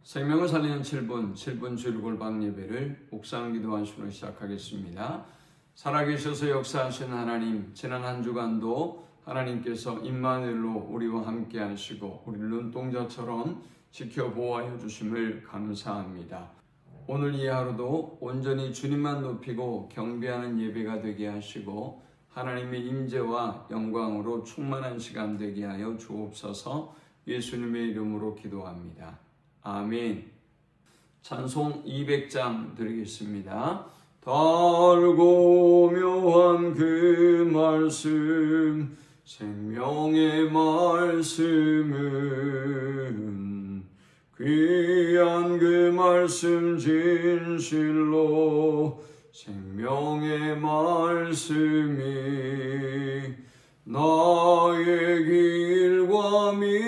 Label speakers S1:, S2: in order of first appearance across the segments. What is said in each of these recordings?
S1: 생명을 살리는 7분 주일 골방 예배를 묵상 기도한 시로 시작하겠습니다. 살아계셔서 역사하신 하나님, 지난 한 주간도 하나님께서 임마누엘로 우리와 함께 하시고 우리를 눈동자처럼 지켜보호하여 주심을 감사합니다. 오늘 이 하루도 온전히 주님만 높이고 경배하는 예배가 되게 하시고 하나님의 임재와 영광으로 충만한 시간 되게 하여 주옵소서. 예수님의 이름으로 기도합니다. 아멘. 찬송 200장 드리겠습니다. 달고 묘한 그 말씀, 생명의 말씀은 귀한 그 말씀 진실로 생명의 말씀이 나의 길과 믿음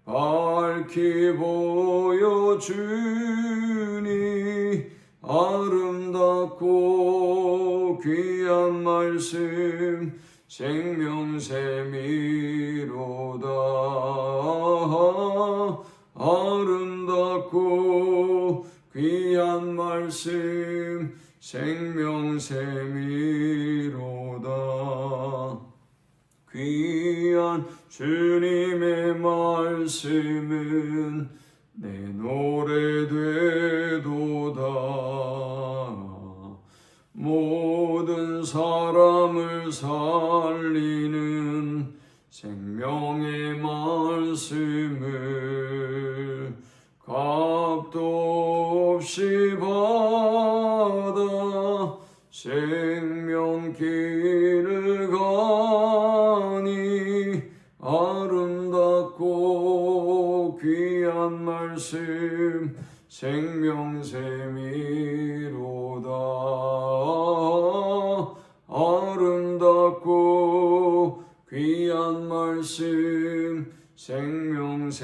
S1: 밝히 보여주니 아름답고 귀한 말씀 생명샘이로다. 아름답고 귀한 말씀 생명샘이로다. 귀한 주님의 말씀은 내 노래 되도다. 모든 사람을 살리는 생명의 말씀을 값도 없이 받아 생명길을 가니 아름답고 귀한 말씀 생명샘이로다. 아름답고 귀한 말씀 생명샘이로다.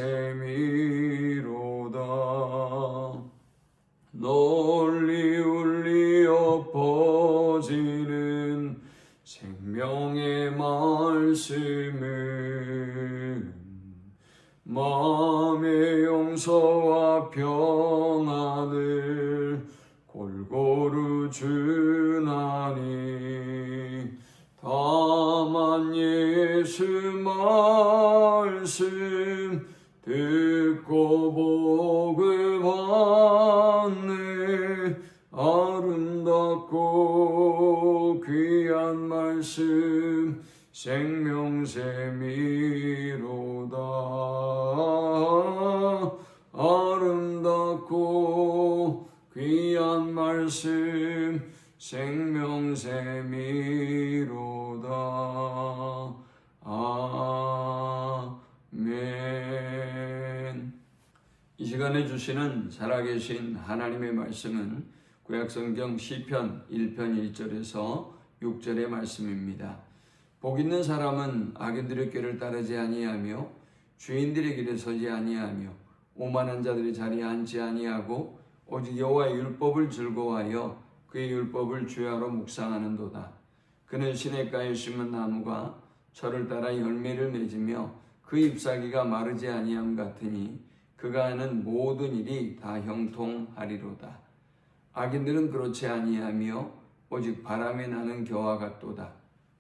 S1: 널리 울리어 퍼지는 생명의 말씀은 마음의 용서와 평안을 골고루 주나니 다만 예수 말씀 듣고 복음받네. 아름답고 귀한 말씀 생명샘이로다. 아름답고 귀한 말씀 생명샘이로다. 아멘. 이 시간에 주시는 살아계신 하나님의 말씀은 구약성경 시편 1편 1절에서 6절의 말씀입니다. 복 있는 사람은 악인들의 꾀를 따르지 아니하며 주인들의 길에 서지 아니하며 오만한 자들의 자리에 앉지 아니하고 오직 여호와의 율법을 즐거워하여 그의 율법을 주야로 묵상하는도다. 그는 시냇가에 심은 나무가 철을 따라 열매를 맺으며 그 잎사귀가 마르지 아니함 같으니 그가 하는 모든 일이 다 형통하리로다. 악인들은 그렇지 아니하며 오직 바람에 나는 겨와 같도다.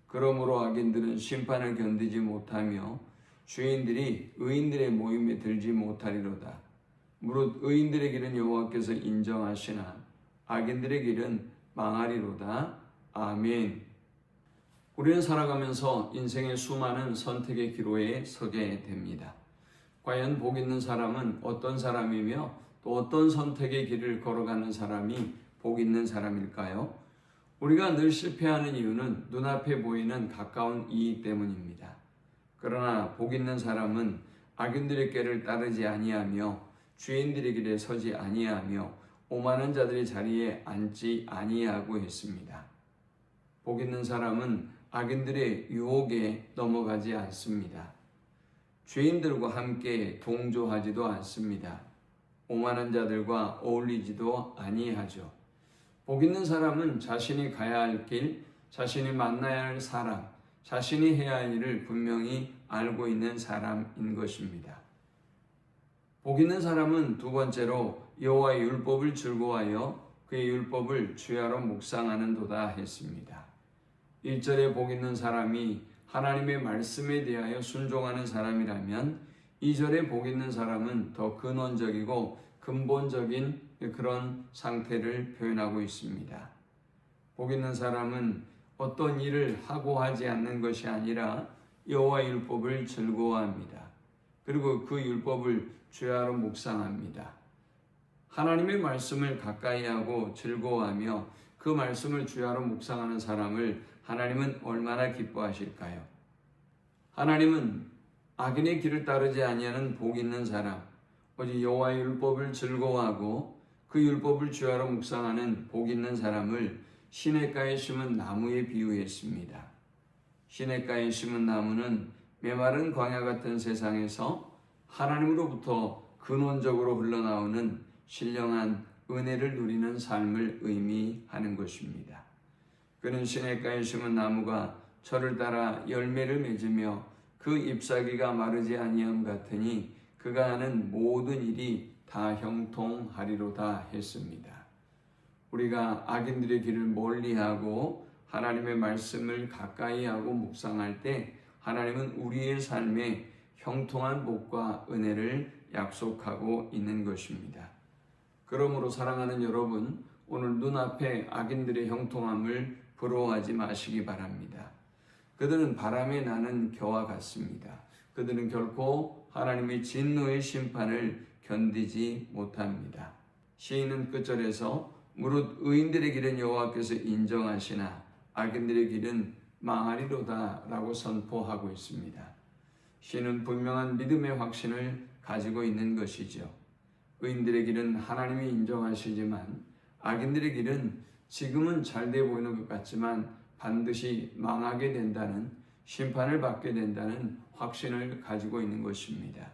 S1: 그러므로 악인들은 심판을 견디지 못하며 주인들이 의인들의 모임에 들지 못하리로다. 무릇 의인들의 길은 여호와께서 인정하시나 악인들의 길은 망하리로다. 아멘. 우리는 살아가면서 인생의 수많은 선택의 기로에 서게 됩니다. 과연 복 있는 사람은 어떤 사람이며 또 어떤 선택의 길을 걸어가는 사람이 복 있는 사람일까요? 우리가 늘 실패하는 이유는 눈앞에 보이는 가까운 이익 때문입니다. 그러나 복 있는 사람은 악인들의 꾀를 따르지 아니하며 주인들의 길에 서지 아니하며 오만한 자들의 자리에 앉지 아니하고 했습니다. 복 있는 사람은 악인들의 유혹에 넘어가지 않습니다. 죄인들과 함께 동조하지도 않습니다. 오만한 자들과 어울리지도 아니하죠. 복 있는 사람은 자신이 가야 할 길, 자신이 만나야 할 사람, 자신이 해야 할 일을 분명히 알고 있는 사람인 것입니다. 복 있는 사람은 두 번째로 여호와의 율법을 즐거워하여 그의 율법을 주야로 묵상하는도다 했습니다. 1절에 복 있는 사람이 하나님의 말씀에 대하여 순종하는 사람이라면 2절에 복 있는 사람은 더 근원적이고 근본적인 그런 상태를 표현하고 있습니다. 복 있는 사람은 어떤 일을 하고 하지 않는 것이 아니라 여호와의 율법을 즐거워합니다. 그리고 그 율법을 주야로 묵상합니다. 하나님의 말씀을 가까이 하고 즐거워하며 그 말씀을 주야로 묵상하는 사람을 하나님은 얼마나 기뻐하실까요? 하나님은 악인의 길을 따르지 아니하는 복 있는 사람, 오직 여호와의 율법을 즐거워하고 그 율법을 주야로 묵상하는 복 있는 사람을 시냇가에 심은 나무에 비유했습니다. 시냇가에 심은 나무는 메마른 광야 같은 세상에서 하나님으로부터 근원적으로 흘러나오는 신령한 은혜를 누리는 삶을 의미하는 것입니다. 그는 시냇가에 심은 나무가 철을 따라 열매를 맺으며 그 잎사귀가 마르지 아니함 같으니 그가 하는 모든 일이 다 형통하리로다 했습니다. 우리가 악인들의 길을 멀리하고 하나님의 말씀을 가까이 하고 묵상할 때 하나님은 우리의 삶에 형통한 복과 은혜를 약속하고 있는 것입니다. 그러므로 사랑하는 여러분, 오늘 눈앞에 악인들의 형통함을 부러워하지 마시기 바랍니다. 그들은 바람에 나는 겨와 같습니다. 그들은 결코 하나님의 진노의 심판을 견디지 못합니다. 시인은 끝절에서 무릇 의인들의 길은 여호와께서 인정하시나 악인들의 길은 망하리로다 라고 선포하고 있습니다. 시인은 분명한 믿음의 확신을 가지고 있는 것이죠. 의인들의 길은 하나님이 인정하시지만 악인들의 길은 지금은 잘 돼 보이는 것 같지만 반드시 망하게 된다는, 심판을 받게 된다는 확신을 가지고 있는 것입니다.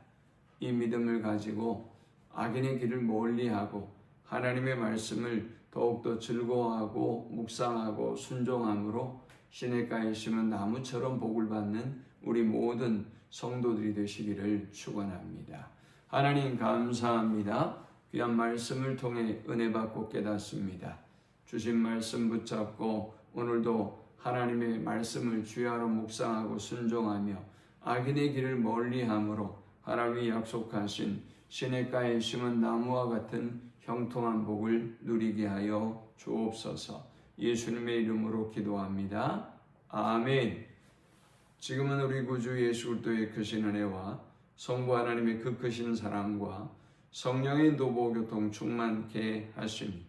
S1: 이 믿음을 가지고 악인의 길을 멀리하고 하나님의 말씀을 더욱더 즐거워하고 묵상하고 순종함으로 시냇가에 심은 나무처럼 복을 받는 우리 모든 성도들이 되시기를 축원합니다. 하나님 감사합니다. 귀한 말씀을 통해 은혜 받고 깨닫습니다. 주신 말씀 붙잡고 오늘도 하나님의 말씀을 주야로 묵상하고 순종하며 악인의 길을 멀리함으로 하나님이 약속하신 시냇가에 심은 나무와 같은 형통한 복을 누리게 하여 주옵소서. 예수님의 이름으로 기도합니다. 아멘. 지금은 우리 구주 예수 그리스도의 크신 은혜와 성부 하나님의 그 크신 사랑과 성령의 노보교통 충만케 하시니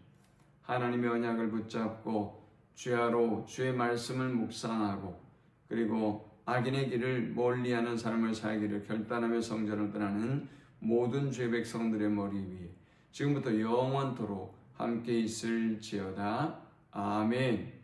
S1: 하나님의 언약을 붙잡고 주야로 주의 말씀을 묵상하고 그리고 악인의 길을 멀리하는 삶을 살기를 결단하며 성전을 떠나는 모든 주의 백성들의 머리 위에 지금부터 영원토록 함께 있을지어다. 아멘.